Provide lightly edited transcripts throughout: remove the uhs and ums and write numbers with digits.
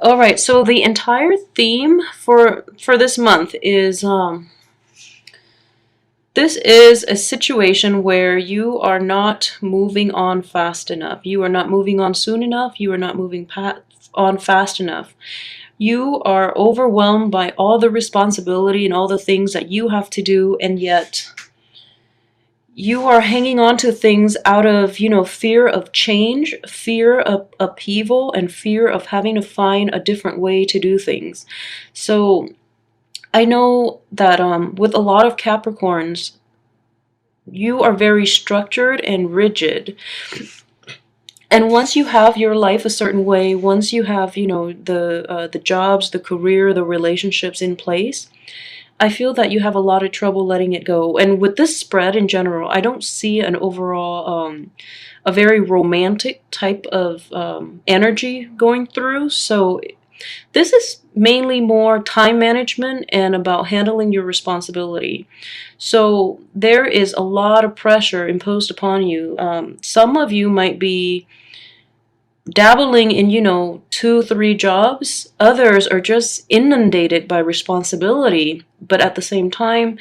All right, so the entire theme for this month is this is a situation where you are not moving on fast enough. You are not moving on soon enough. You are not moving on fast enough. You are overwhelmed by all the responsibility and all the things that you have to do, and yet you are hanging on to things out of, fear of change, fear of upheaval, and fear of having to find a different way to do things. So I know that with a lot of Capricorns, you are very structured and rigid. And once you have your life a certain way, once you have, the jobs, the career, the relationships in place, I feel that you have a lot of trouble letting it go. And with this spread in general, I don't see an overall, a very romantic type of energy going through. So this is mainly more time management and about handling your responsibility. So there is a lot of pressure imposed upon you. Some of you might be dabbling in, 2, 3 jobs. Others are just inundated by responsibility, but at the same time,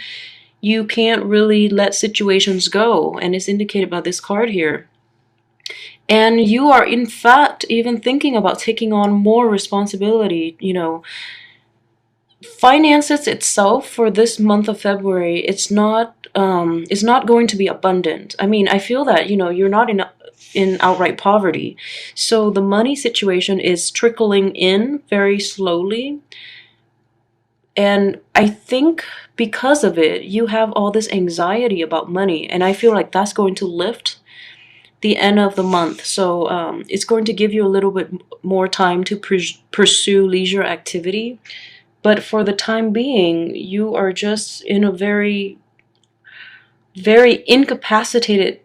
you can't really let situations go, and it's indicated by this card here. And you are, in fact, even thinking about taking on more responsibility. Finances itself for this month of February, it's not going to be abundant. I mean, I feel that, you're not in outright poverty. So the money situation is trickling in very slowly. And I think because of it, you have all this anxiety about money. And I feel like that's going to lift the end of the month. So it's going to give you a little bit more time to pursue leisure activity. But for the time being, you are just in a very, very incapacitated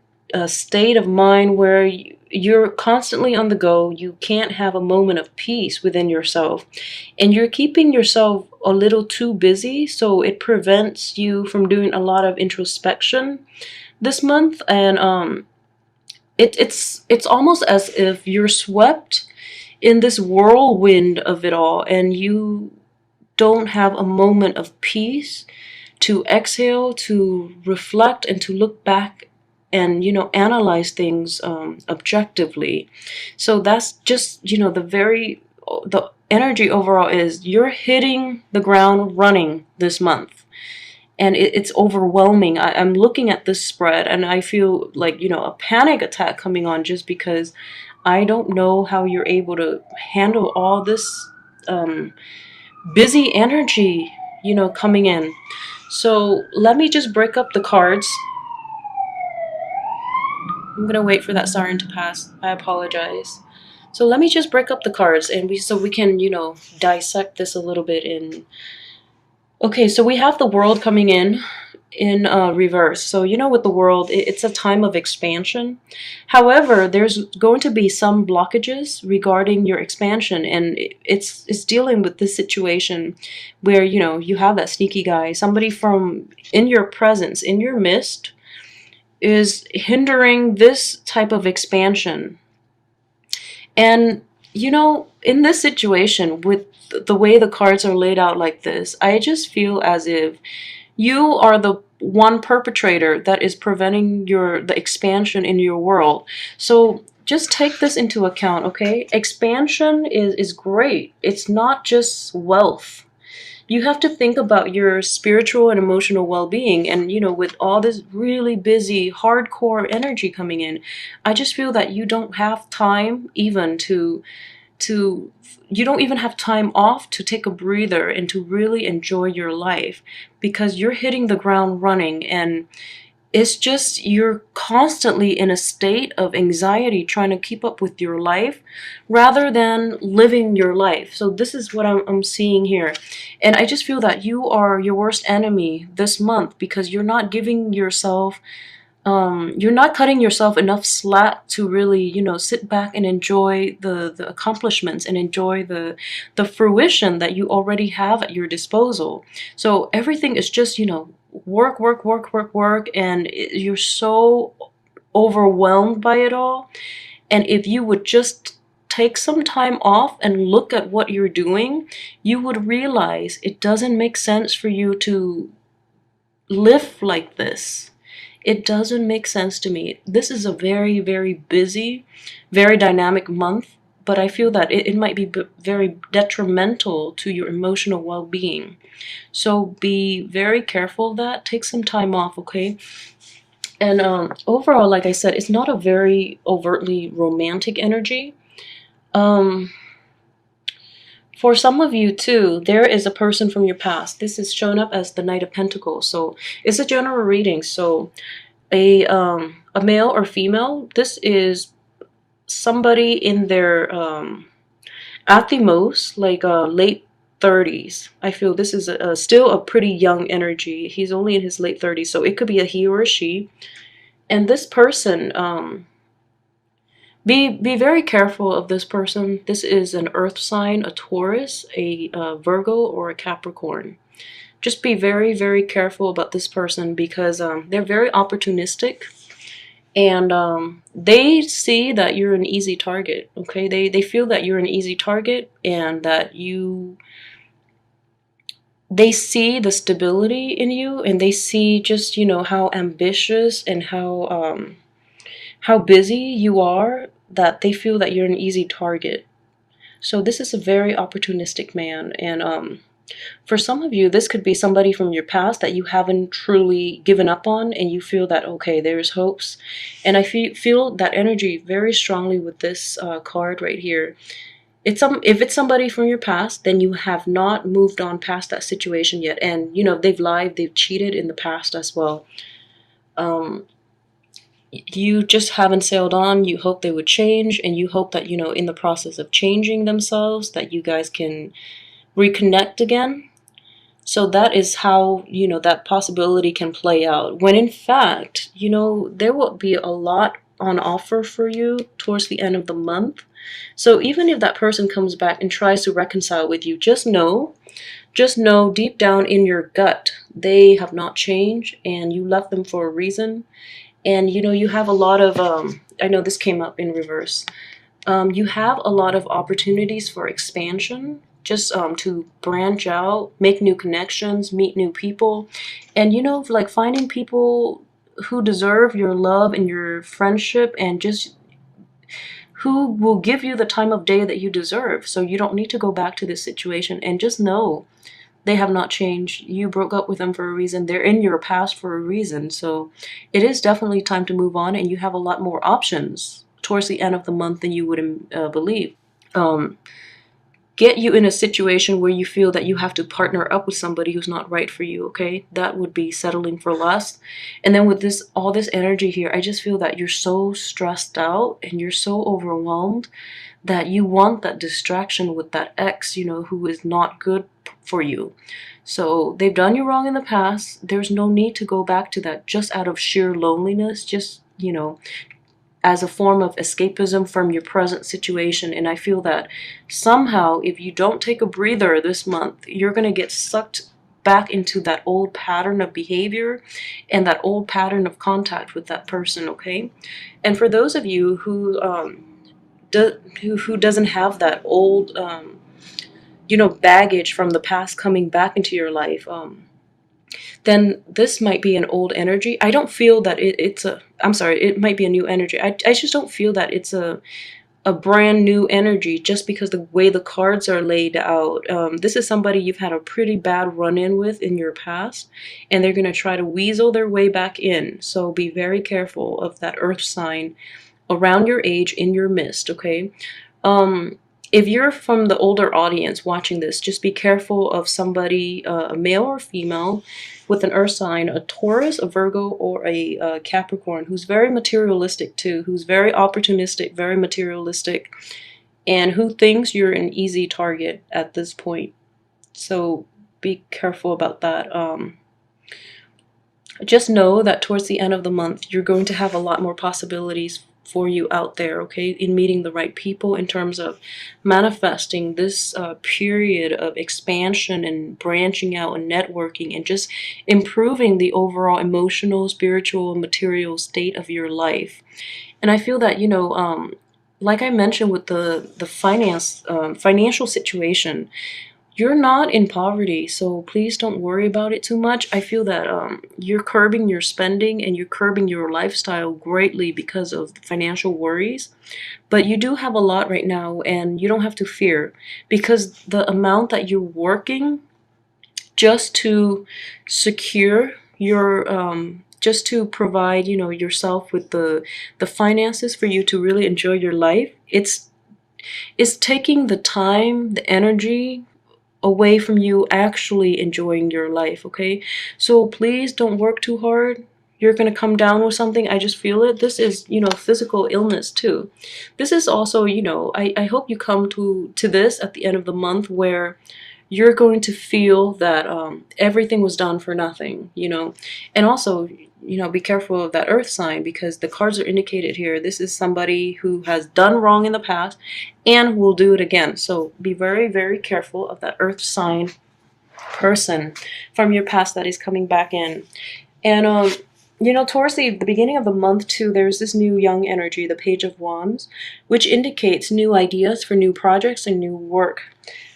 state of mind where you're constantly on the go. You can't have a moment of peace within yourself. And you're keeping yourself a little too busy, so it prevents you from doing a lot of introspection this month. And it's almost as if you're swept in this whirlwind of it all, and you don't have a moment of peace to exhale, to reflect, and to look back and analyze things objectively. So that's just the energy overall is you're hitting the ground running this month, and it's overwhelming. I'm looking at this spread and I feel like a panic attack coming on, just because I don't know how you're able to handle all this busy energy coming in. So let me just break up the cards. I'm gonna wait for that siren to pass. I apologize. So let me just break up the cards, and we can dissect this a little bit. In Okay, so we have the world coming in reverse. So with the world, it's a time of expansion. However, there's going to be some blockages regarding your expansion, and it's dealing with this situation where you have that sneaky guy, somebody from in your presence, in your midst, is hindering this type of expansion. And in this situation, with the way the cards are laid out like this, I just feel as if you are the one perpetrator that is preventing the expansion in your world. So just take this into account, okay? Expansion is great. It's not just wealth. You have to think about your spiritual and emotional well-being. And with all this really busy hardcore energy coming in, I just feel that you don't have time even to you don't even have time off to take a breather and to really enjoy your life, because you're hitting the ground running. And it's just you're constantly in a state of anxiety trying to keep up with your life rather than living your life. So this is what I'm seeing here. And I just feel that you are your worst enemy this month, because you're not giving yourself you're not cutting yourself enough slack to really sit back and enjoy the accomplishments and enjoy the fruition that you already have at your disposal. So everything is just work, work, work, work, work, and you're so overwhelmed by it all. And if you would just take some time off and look at what you're doing, you would realize it doesn't make sense for you to live like this. It doesn't make sense to me. This is a very, very busy, very dynamic month, but I feel that it might be very detrimental to your emotional well-being. So be very careful of that. Take some time off, okay? And overall, like I said, it's not a very overtly romantic energy. Um, For some of you too, there is a person from your past. This is shown up as the Knight of Pentacles. So it's a general reading. So a male or female, this is somebody in their at the most like late 30s. I feel this is still a pretty young energy. He's only in his late 30s, so it could be a he or a she. And this person, be very careful of this person. This is an earth sign, a Taurus, a Virgo, or a Capricorn. Just be very, very careful about this person because they're very opportunistic, and they see that you're an easy target, okay? They feel that you're an easy target and that they see the stability in you, and they see just, you know, how ambitious and how busy you are, that they feel that you're an easy target. So this is a very opportunistic man, and for some of you, this could be somebody from your past that you haven't truly given up on, and you feel that, okay, there's hopes. And I feel that energy very strongly with this card right here. If it's somebody from your past, then you have not moved on past that situation yet, and you know they've lied, they've cheated in the past as well. You just haven't sailed on. You hope they would change, and you hope that, you know, in the process of changing themselves, that you guys can reconnect again. So that is how, you know, that possibility can play out. When in fact, you know, there will be a lot on offer for you towards the end of the month. So even if that person comes back and tries to reconcile with you, just know deep down in your gut, they have not changed, and you left them for a reason. And you know, you have a lot of I know this came up in reverse. You have a lot of opportunities for expansion, just to branch out, make new connections, meet new people, and you know, like finding people who deserve your love and your friendship, and just who will give you the time of day that you deserve. So you don't need to go back to this situation, and just know they have not changed. You broke up with them for a reason. They're in your past for a reason. So it is definitely time to move on, and you have a lot more options towards the end of the month than you would believe. Get you in a situation where you feel that you have to partner up with somebody who's not right for you, okay? That would be settling for less. And then with this, all this energy here, I just feel that you're so stressed out and you're so overwhelmed that you want that distraction with that ex, you know, who is not good for you. So they've done you wrong in the past. There's no need to go back to that just out of sheer loneliness, just, you know, as a form of escapism from your present situation. And I feel that somehow, if you don't take a breather this month, you're going to get sucked back into that old pattern of behavior and that old pattern of contact with that person, okay? And for those of you who doesn't have that old you know, baggage from the past coming back into your life, then this might be an old energy. I don't feel that I'm sorry, it might be a new energy. I just don't feel that it's a brand new energy just because the way the cards are laid out. This is somebody you've had a pretty bad run-in with in your past, and they're going to try to weasel their way back in. So be very careful of that earth sign around your age in your midst, okay? If you're from the older audience watching this, just be careful of somebody, a male or female, with an earth sign, a Taurus, a Virgo, or a Capricorn, who's very materialistic too, who's very opportunistic, very materialistic, and who thinks you're an easy target at this point. So be careful about that. Just know that towards the end of the month, you're going to have a lot more possibilities for you out there, okay, in meeting the right people, in terms of manifesting this period of expansion and branching out and networking and just improving the overall emotional, spiritual, material state of your life. And I feel that, you know, like I mentioned with the financial situation, you're not in poverty, so please don't worry about it too much. I feel that you're curbing your spending and you're curbing your lifestyle greatly because of the financial worries. But you do have a lot right now, and you don't have to fear, because the amount that you're working just to secure your just to provide, you know, yourself with the finances for you to really enjoy your life, it's taking the time, the energy away from you actually enjoying your life, okay? So please don't work too hard. You're gonna come down with something. I just feel it. This is, you know, physical illness too. This is also, you know, I hope you come to this at the end of the month where you're going to feel that everything was done for nothing, you know. And also, you know, be careful of that earth sign, because the cards are indicated here. This is somebody who has done wrong in the past and will do it again. So be very, very careful of that earth sign person from your past that is coming back in. And you know, towards the beginning of the month too, there's this new young energy, the Page of Wands, which indicates new ideas for new projects and new work.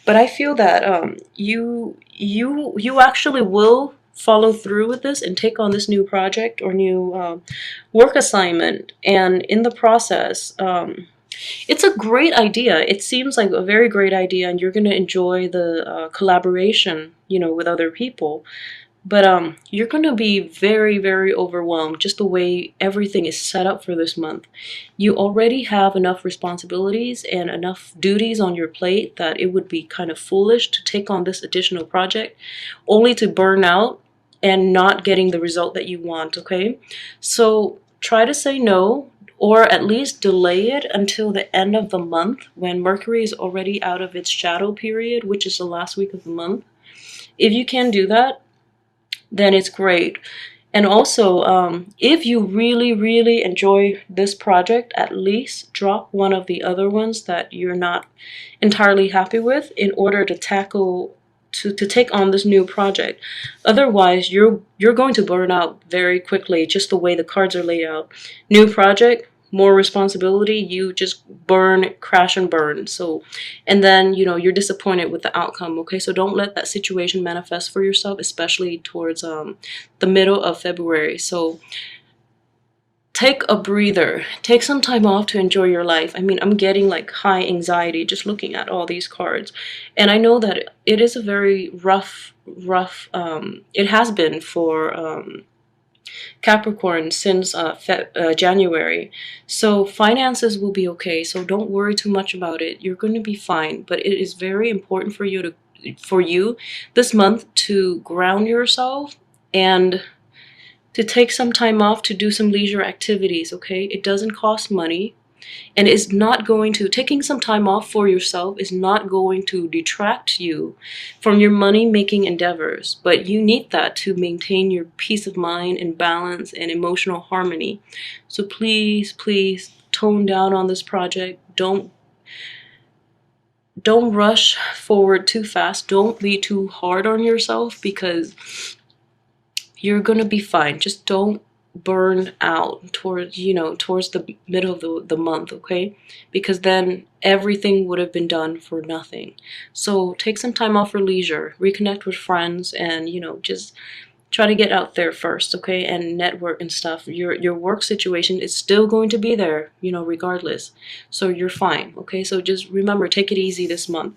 But I feel that you actually will follow through with this and take on this new project or new work assignment. And in the process, it's a great idea. It seems like a very great idea, and you're going to enjoy the collaboration, you know, with other people. But you're going to be very, very overwhelmed just the way everything is set up for this month. You already have enough responsibilities and enough duties on your plate that it would be kind of foolish to take on this additional project only to burn out and not getting the result that you want, okay? So try to say no, or at least delay it until the end of the month when Mercury is already out of its shadow period, which is the last week of the month. If you can do that, then it's great. And also, if you really, really enjoy this project, at least drop one of the other ones that you're not entirely happy with in order to take on this new project. Otherwise, you're going to burn out very quickly, just the way the cards are laid out. New project, more responsibility, you just burn, crash and burn. So, and then, you know, you're disappointed with the outcome, okay? So don't let that situation manifest for yourself, especially towards the middle of February. So take a breather, take some time off to enjoy your life. I mean, I'm getting like high anxiety just looking at all these cards. And I know that it is a very rough, it has been for Capricorn since January. So finances will be okay. So don't worry too much about it. You're going to be fine. But it is very important for you this month to ground yourself and to take some time off to do some leisure activities, okay? It doesn't cost money. And it's not going to, taking some time off for yourself is not going to detract you from your money-making endeavors. But you need that to maintain your peace of mind and balance and emotional harmony. So please, please tone down on this project. Don't rush forward too fast. Don't be too hard on yourself, because you're gonna be fine. Just don't burn out towards, you know, towards the middle of the month, okay? Because then everything would have been done for nothing. So take some time off for leisure, reconnect with friends, and, you know, just try to get out there first, okay? And network and stuff. Your work situation is still going to be there, you know, regardless. So you're fine, okay? So just remember, take it easy this month.